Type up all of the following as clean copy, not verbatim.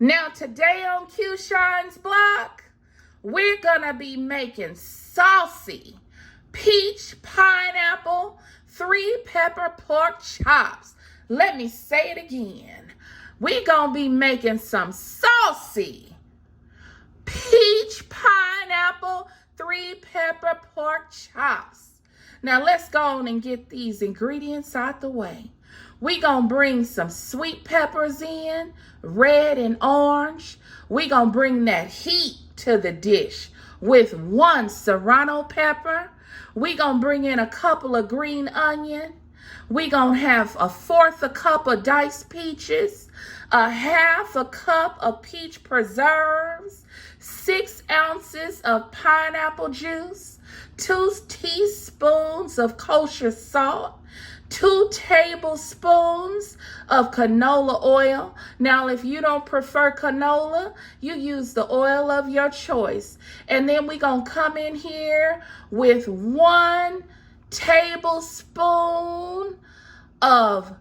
Now today on Q Shine's block, we're gonna be making saucy peach pineapple 3-pepper pork chops. Let me say it again. We're gonna be making some saucy peach pineapple 3-pepper pork chops. Now let's go on and get these ingredients out the way. We gonna bring some sweet peppers in, red and orange. We gonna bring that heat to the dish with 1 serrano pepper. We gonna bring in a couple of green onion. We gonna have 1/4 cup of diced peaches, 1/2 cup of peach preserves, 6 ounces of pineapple juice, 2 teaspoons of kosher salt, 2 tablespoons of canola oil. Now, if you don't prefer canola, you use the oil of your choice. And then we're going to come in here with 1 tablespoon of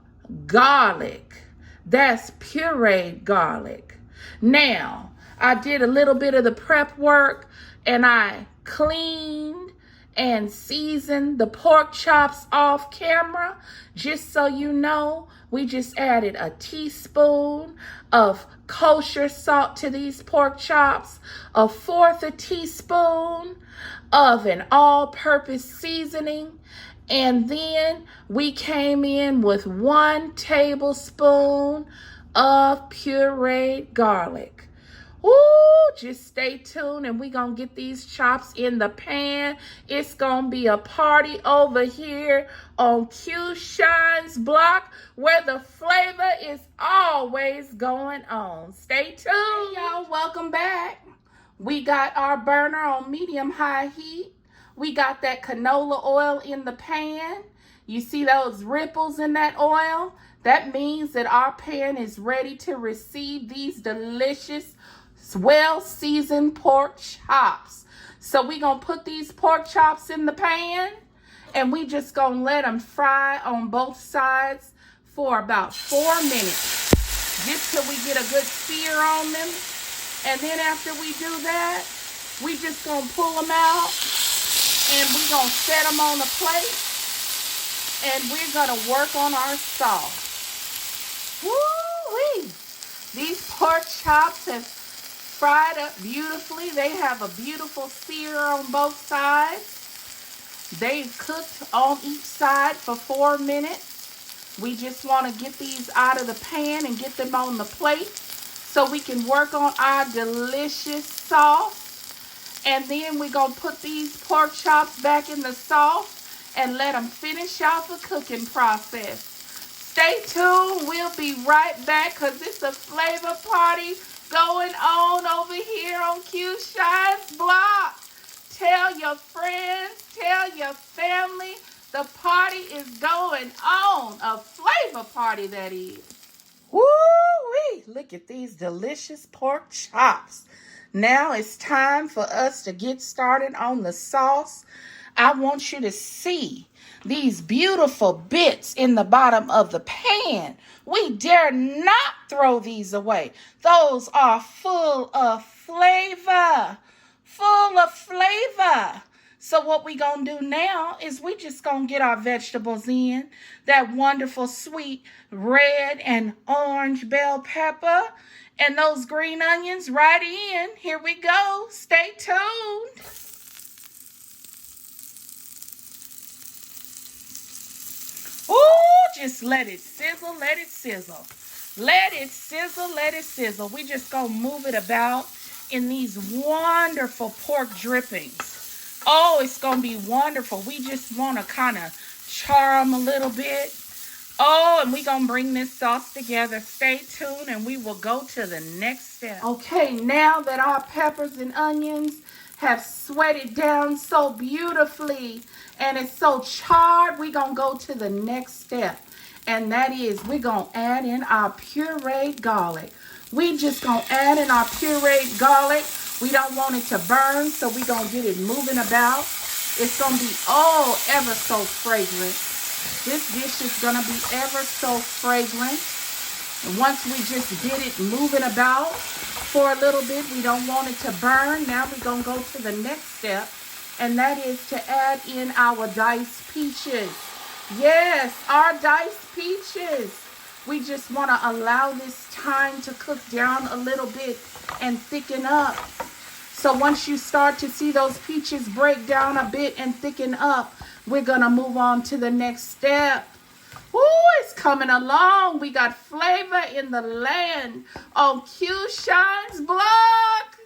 garlic. That's pureed garlic. Now, I did a little bit of the prep work and I cleaned and season the pork chops off camera. Just so you know, we just added a teaspoon of kosher salt to these pork chops, 1/4 teaspoon of an all-purpose seasoning, and then we came in with 1 tablespoon of pureed garlic. Ooh, just stay tuned and we're going to get these chops in the pan. It's going to be a party over here on Q Shine's block where the flavor is always going on. Stay tuned. Hey, y'all, welcome back. We got our burner on medium-high heat. We got that canola oil in the pan. You see those ripples in that oil? That means that our pan is ready to receive these delicious well-seasoned pork chops. So we're going to put these pork chops in the pan and we just going to let them fry on both sides for about 4 minutes. Just till we get a good sear on them. And then after we do that, we just going to pull them out and we're going to set them on a plate and we're going to work on our sauce. Woo-wee! These pork chops have fried up beautifully. They have a beautiful sear on both sides. They've cooked on each side for 4 minutes. We just want to get these out of the pan and get them on the plate so we can work on our delicious sauce. And then we're going to put these pork chops back in the sauce and let them finish out the cooking process. Stay tuned. We'll be right back because it's a flavor party going on over here on Q Shine's block. Tell your friends, tell your family, the party is going on. A flavor party, that is. Woo-wee! Look at these delicious pork chops. Now it's time for us to get started on the sauce. I want you to see these beautiful bits in the bottom of the pan. We dare not throw these away. Those are full of flavor. Full of flavor. So what we gonna do now is we just gonna get our vegetables in. That wonderful sweet red and orange bell pepper. And those green onions right in. Here we go. Stay tuned. Ooh, just let it sizzle, let it sizzle. Let it sizzle, let it sizzle. We just gonna move it about in these wonderful pork drippings. Oh, it's gonna be wonderful. We just wanna kind of char them a little bit. Oh, and we gonna bring this sauce together. Stay tuned and we will go to the next step. Okay, now that our peppers and onions have sweated down so beautifully and it's so charred, we're going to go to the next step. And that is we're going to add in our pureed garlic. We just going to add in our pureed garlic. We don't want it to burn, so we're going to get it moving about. It's going to be ever so fragrant. This dish is going to be ever so fragrant. And once we just get it moving about for a little bit, we don't want it to burn. Now we're going to go to the next step, and that is to add in our diced peaches. Yes, our diced peaches. We just want to allow this time to cook down a little bit and thicken up. So once you start to see those peaches break down a bit and thicken up, we're going to move on to the next step. Ooh, it's coming along. We got flavor in the land on Q Shine's blog.